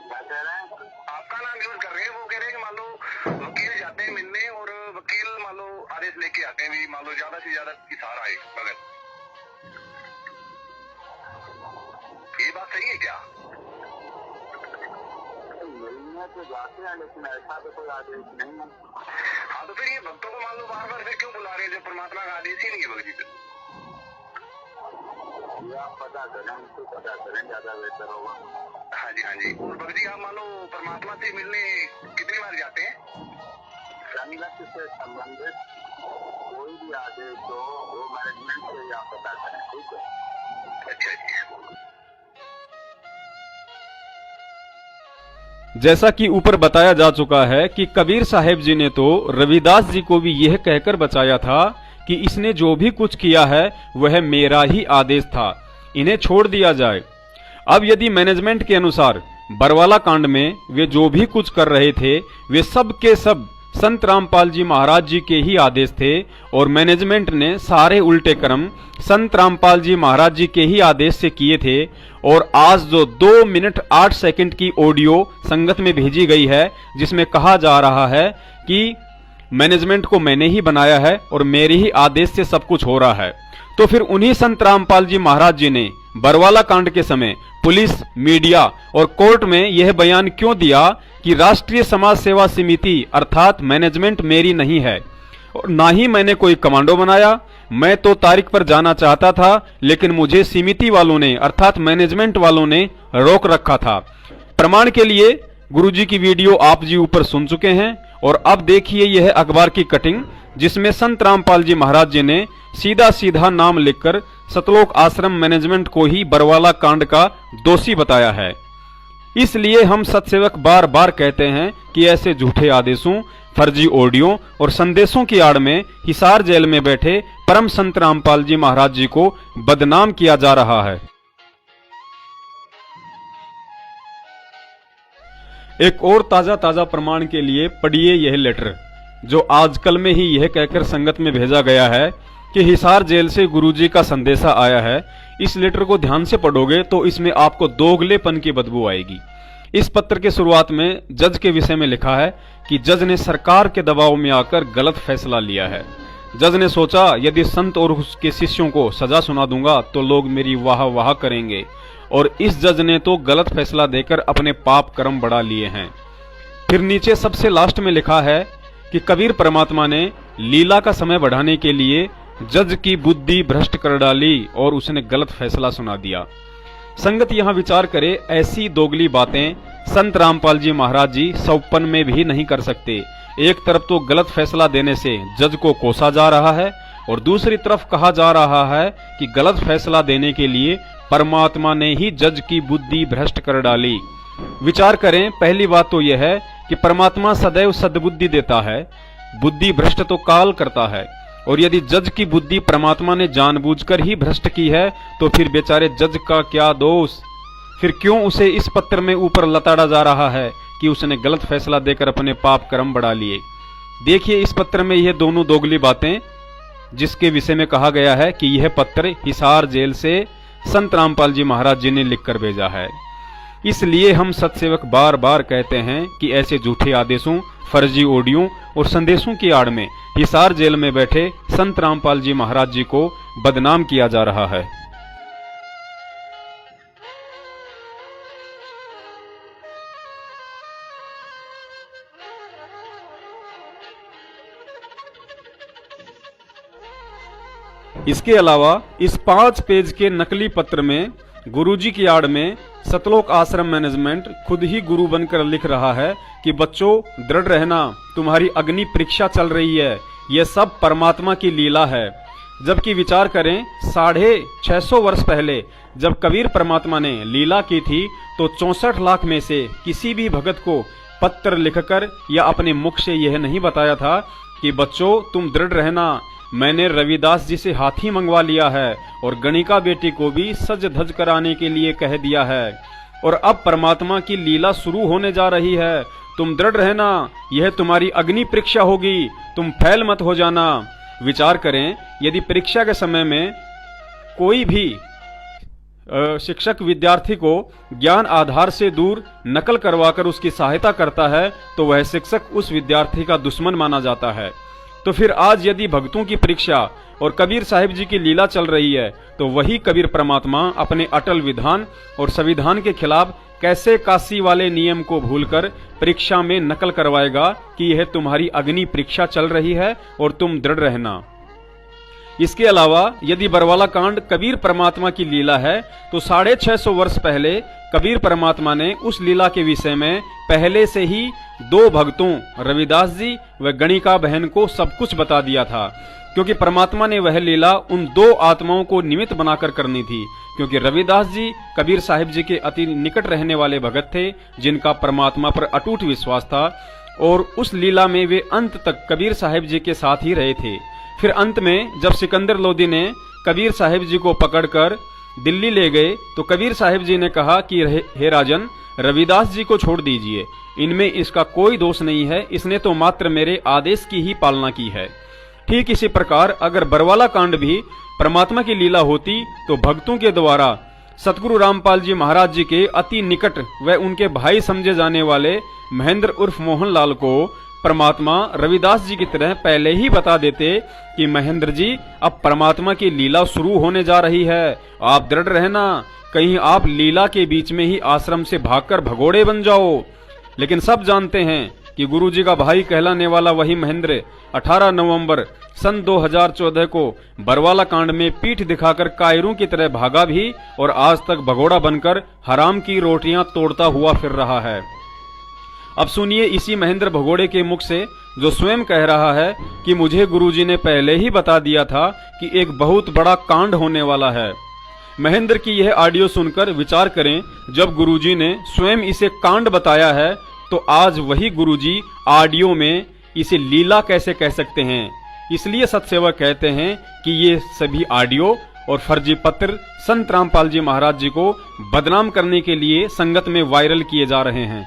क्या कह रहे हैं, आपका नाम यूज कर रहे हैं। वो कह रहे हैं कि मान लो चाहते हैं भी मान लो ज्यादा से ज्यादा हिसार आए मगर ये बात सही है क्या? तो जाते हैं लेकिन ऐसा तो कोई आदेश नहीं है। हाँ तो फिर ये भक्तों को मान लो बार बार फिर क्यों बुला रहे हैं जब परमात्मा का आदेश ही नहीं है भगत जी? ये आप पता करें, उनको पता करें, ज्यादा बेहतर होगा। हाँ जी। और भगत जी आप मान लो परमात्मा से मिलने कितनी बार जाते हैं? शनिवार से संबंधित कोई भी आदेश हो वो मैनेजमेंट से आप पता करें, ठीक है? अच्छा जी। जैसा कि ऊपर बताया जा चुका है कि कबीर साहेब जी ने तो रविदास जी को भी यह कहकर बचाया था कि इसने जो भी कुछ किया है वह मेरा ही आदेश था, इन्हें छोड़ दिया जाए। अब यदि मैनेजमेंट के अनुसार बरवाला कांड में वे जो भी कुछ कर रहे थे वे सब के सब संत रामपाल जी महाराज जी के ही आदेश थे और मैनेजमेंट ने सारे उल्टे कर्म संत रामपाल जी महाराज जी के ही आदेश से किए थे, और आज जो 2 मिनट 8 सेकंड की ऑडियो संगत में भेजी गई है जिसमें कहा जा रहा है कि मैनेजमेंट को मैंने ही बनाया है और मेरे ही आदेश से सब कुछ हो रहा है, तो फिर उन्हीं संत रामपाल जी महाराज जी ने बरवाला कांड के समय पुलिस, मीडिया और कोर्ट में यह बयान क्यों दिया कि राष्ट्रीय समाज सेवा समिति अर्थात मैनेजमेंट मेरी नहीं है और ना ही मैंने कोई कमांडो बनाया। मैं तो तारीख पर जाना चाहता था लेकिन मुझे समिति वालों ने अर्थात मैनेजमेंट वालों ने रोक रखा था। प्रमाण के लिए गुरुजी की वीडियो आप जी ऊपर सुन चुके हैं और अब देखिए यह अखबार की कटिंग जिसमें संत रामपाल जी महाराज जी ने सीधा सीधा नाम लिखकर सतलोक आश्रम मैनेजमेंट को ही बरवाला कांड का दोषी बताया है। इसलिए हम सत्सेवक बार बार कहते हैं कि ऐसे झूठे आदेशों, फर्जी ऑडियो और संदेशों की आड़ में हिसार जेल में बैठे परम संत रामपाल जी महाराज जी को बदनाम किया जा रहा है। एक और ताजा प्रमाण के लिए पढ़िए यह लेटर जो आजकल में ही यह कहकर संगत में भेजा गया है कि हिसार जेल से गुरुजी का संदेशा आया है। इस लेटर को ध्यान से पढ़ोगे तो इसमें आपको दोगलेपन की बदबू आएगी। इस पत्र के शुरुआत में जज के विषय में लिखा है कि जज ने सरकार के दबाव में आकर गलत फैसला लिया है। जज ने सोचा यदि संत और उसके शिष्यों को सजा सुना दूंगा तो लोग मेरी वाह वाह करेंगे, और इस जज ने तो गलत फैसला देकर अपने पाप कर्म बढ़ा लिए हैं। फिर नीचे सबसे लास्ट में लिखा है कि कबीर परमात्मा ने लीला का समय बढ़ाने के लिए जज की बुद्धि भ्रष्ट कर डाली और उसने गलत फैसला सुना दिया। संगत यहाँ विचार करे, ऐसी दोगली बातें संत रामपाल जी महाराज जी सौपन में भी नहीं कर सकते। एक तरफ तो गलत फैसला देने से जज को कोसा जा रहा है और दूसरी तरफ कहा जा रहा है कि गलत फैसला देने के लिए परमात्मा ने ही जज की बुद्धि भ्रष्ट कर डाली। विचार करें, पहली बात तो यह है कि परमात्मा सदैव सद्बुद्धि देता है, बुद्धि भ्रष्ट तो काल करता है, और यदि जज की बुद्धि परमात्मा ने जानबूझकर ही भ्रष्ट की है तो फिर बेचारे जज का क्या दोष। फिर क्यों उसे इस पत्र में ऊपर लताड़ा जा रहा है कि उसने गलत फैसला देकर अपने पाप कर्म बढ़ा लिए। देखिए इस पत्र में यह दोनों दोगली बातें जिसके विषय में कहा गया है कि यह पत्र हिसार जेल से संत रामपाल जी महाराज जी ने लिखकर भेजा है। इसलिए हम सत्सेवक बार बार कहते हैं कि ऐसे झूठे आदेशों, फर्जी ऑडियो और संदेशों की आड़ में हिसार जेल में बैठे संत रामपाल जी महाराज जी को बदनाम किया जा रहा है। इसके अलावा इस 5 पेज के नकली पत्र में गुरुजी की आड़ में सतलोक आश्रम मैनेजमेंट खुद ही गुरु बनकर लिख रहा है कि बच्चों दृढ़ रहना, तुम्हारी अग्नि परीक्षा चल रही है, यह सब परमात्मा की लीला है। जबकि विचार करें 650 वर्ष पहले जब कबीर परमात्मा ने लीला की थी तो 64 लाख में से किसी भी भगत को पत्र लिखकर या अपने मुख से यह नहीं बताया था कि बच्चों तुम दृढ़ रहना, मैंने रविदास जी से हाथी मंगवा लिया है और गणिका बेटी को भी सज धज कराने के लिए कह दिया है और अब परमात्मा की लीला शुरू होने जा रही है। तुम दृढ़ रहना, यह तुम्हारी अग्नि परीक्षा होगी, तुम फैल मत हो जाना। विचार करें, यदि परीक्षा के समय में कोई भी शिक्षक विद्यार्थी को ज्ञान आधार से दूर नकल करवाकर उसकी सहायता करता है तो वह शिक्षक उस विद्यार्थी का दुश्मन माना जाता है। तो फिर आज यदि भक्तों की परीक्षा और कबीर साहिब जी की लीला चल रही है, तो वही कबीर परमात्मा अपने अटल विधान और संविधान के खिलाफ कैसे काशी वाले नियम को भूलकर परीक्षा में नकल करवाएगा कि यह तुम्हारी अग्नि परीक्षा चल रही है और तुम दृढ़ रहना। इसके अलावा यदि बरवाला कांड कबीर परमात्मा की लीला है, तो 650 वर्ष पहले कबीर परमात्मा ने उस लीला के विषय में पहले से ही 2 भक्तों रविदास जी व गणिका बहन को सब कुछ बता दिया था, क्योंकि परमात्मा ने वह लीला उन 2 आत्माओं को निमित्त बनाकर करनी थी। क्योंकि रविदास जी कबीर साहिब जी के अति निकट रहने वाले भगत थे, जिनका परमात्मा पर अटूट विश्वास था, और उस लीला में वे अंत तक कबीर साहिब जी के साथ ही रहे थे। फिर अंत में जब सिकंदर लोदी ने कबीर साहिब जी को पकड़कर दिल्ली ले गए, तो कबीर साहिब जी ने कहा कि हे राजन, रविदास जी को छोड़ दीजिए, इनमें इसका कोई दोष नहीं है, इसने तो मात्र मेरे आदेश की ही पालना की है। ठीक इसी प्रकार अगर बरवाला कांड भी परमात्मा की लीला होती, तो भक्तों के द्वारा सतगुरु रामपाल जी महाराज जी के अति निकट व उनके भाई समझे जाने वाले महेंद्र उर्फ मोहनलाल को परमात्मा रविदास जी की तरह पहले ही बता देते कि महेंद्र जी, अब परमात्मा की लीला शुरू होने जा रही है, आप दृढ़ रहना, कहीं आप लीला के बीच में ही आश्रम से भागकर भगोड़े बन जाओ। लेकिन सब जानते हैं कि गुरुजी का भाई कहलाने वाला वही महेंद्र 18 नवंबर सन 2014 को बरवाला कांड में पीठ दिखाकर कायरों की तरह भागा भी, और आज तक भगोड़ा बनकर हराम की रोटियां तोड़ता हुआ फिर रहा है। अब सुनिए इसी महेंद्र भगोड़े के मुख से, जो स्वयं कह रहा है कि मुझे गुरुजी ने पहले ही बता दिया था कि एक बहुत बड़ा कांड होने वाला है। महेंद्र की यह ऑडियो सुनकर विचार करें, जब गुरुजी ने स्वयं इसे कांड बताया है, तो आज वही गुरुजी ऑडियो में इसे लीला कैसे कह सकते हैं। इसलिए सत्सेवक कहते हैं कि ये सभी ऑडियो और फर्जी पत्र संत रामपाल जी महाराज जी को बदनाम करने के लिए संगत में वायरल किए जा रहे हैं।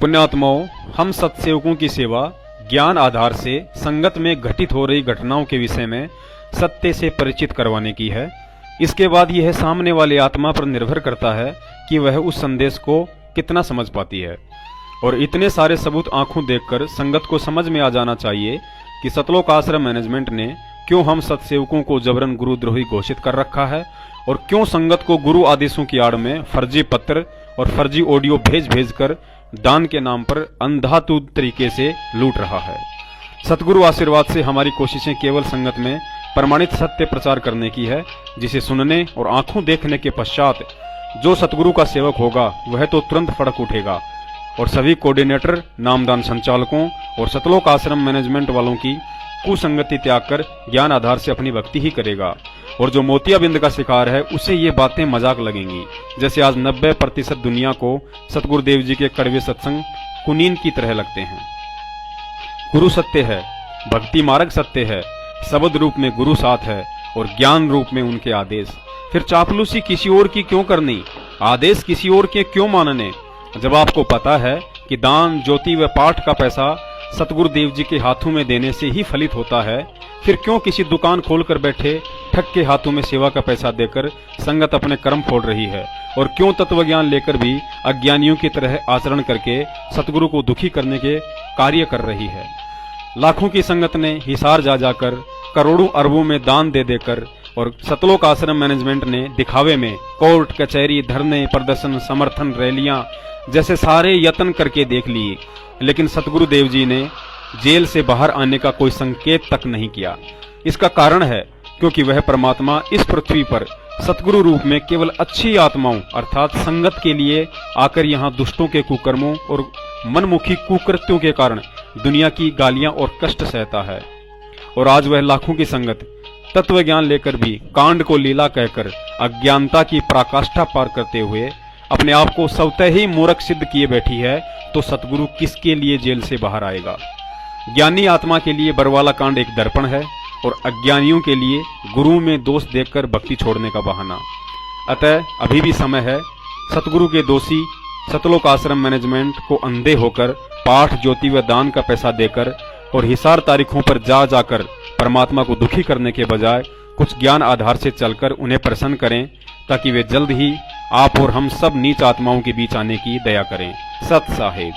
पुण्यात्माओं, हम सत्सेवकों की सेवा ज्ञान आधार से संगत में घटित हो रही घटनाओं के विषय में सत्य से परिचित करवाने की है। इसके बाद यह सामने वाली आत्मा पर निर्भर करता है कि वह उस संदेश को कितना समझ पाती है। और इतने सारे सबूत आंखों देखकर संगत को समझ में आ जाना चाहिए कि सतलोक आश्रम मैनेजमेंट ने क्यों हम सत्सेवकों को जबरन गुरुद्रोही घोषित कर रखा है, और क्यों संगत को गुरु आदेशों की आड़ में फर्जी पत्र और फर्जी ऑडियो भेज कर दान के नाम पर अंधाधुंध तरीके से लूट रहा है। सतगुरु आशीर्वाद से हमारी कोशिशें केवल संगत में प्रमाणित सत्य प्रचार करने की है, जिसे सुनने और आंखों देखने के पश्चात जो सतगुरु का सेवक होगा वह तो तुरंत फड़क उठेगा, और सभी कोऑर्डिनेटर, नामदान संचालकों और सतलोक आश्रम मैनेजमेंट वालों की कुसंगति त्याग कर ज्ञान आधार से अपनी भक्ति ही करेगा। और जो मोतियाबिंद का शिकार है उसे ये बातें मजाक लगेंगी, जैसे आज 90% दुनिया को सतगुरुदेव जी के कड़वे सत्संग कुनीन की तरह लगते हैं। गुरु सत्य है, भक्ति मार्ग सत्य है, शब्द रूप में गुरु साथ है और ज्ञान रूप में उनके आदेश। फिर चापलूसी किसी और की क्यों करनी, आदेश किसी और के क्यों मानने, जब आपको पता है कि दान, ज्योति व पाठ का पैसा सतगुरुदेव जी के हाथों में देने से ही फलित होता है। फिर क्यों किसी दुकान खोलकर बैठे ठग के हाथों में सेवा का पैसा देकर संगत अपने कर्म फोड़ रही है, और क्यों तत्व ज्ञान लेकर भी अज्ञानियों की तरह आचरण करके सतगुरु को दुखी करने के कार्य कर रही है। लाखों की संगत ने हिसार जा जाकर करोड़ों अरबों में दान दे देकर, और सतलोक आश्रम मैनेजमेंट ने दिखावे में कोर्ट कचहरी, धरने, प्रदर्शन, समर्थन, रैलियां जैसे सारे यत्न करके देख लिए, लेकिन सतगुरुदेव जी ने जेल से बाहर आने का कोई संकेत तक नहीं किया। इसका कारण है क्योंकि वह परमात्मा इस पृथ्वी पर सतगुरु रूप में केवल अच्छी आत्माओं अर्थात संगत के लिए आकर यहाँ दुष्टों के कुकर्मों और मनमुखी कुकृत्यों के कारण दुनिया की गालियां और कष्ट सहता है। और आज वह लाखों की संगत तत्व ज्ञान लेकर भी कांड को लीला कहकर अज्ञानता की पराकाष्ठा पार करते हुए अपने आप को स्वतः ही मूर्ख सिद्ध किए बैठी है, तो सतगुरु किसके लिए जेल से बाहर आएगा। ज्ञानी आत्मा के लिए बरवाला कांड एक दर्पण है और अज्ञानियों के लिए गुरु में दोष देखकर भक्ति छोड़ने का बहाना। अतः अभी भी समय है सतगुरु के दोषी सतलोक आश्रम मैनेजमेंट को अंधे होकर पाठ, ज्योति व दान का पैसा देकर और हिसार तारीखों पर जा जाकर परमात्मा को दुखी करने के बजाय कुछ ज्ञान आधार से चलकर उन्हें प्रसन्न करें, ताकि वे जल्द ही आप और हम सब नीच आत्माओं के बीच आने की दया करें। सत साहेब।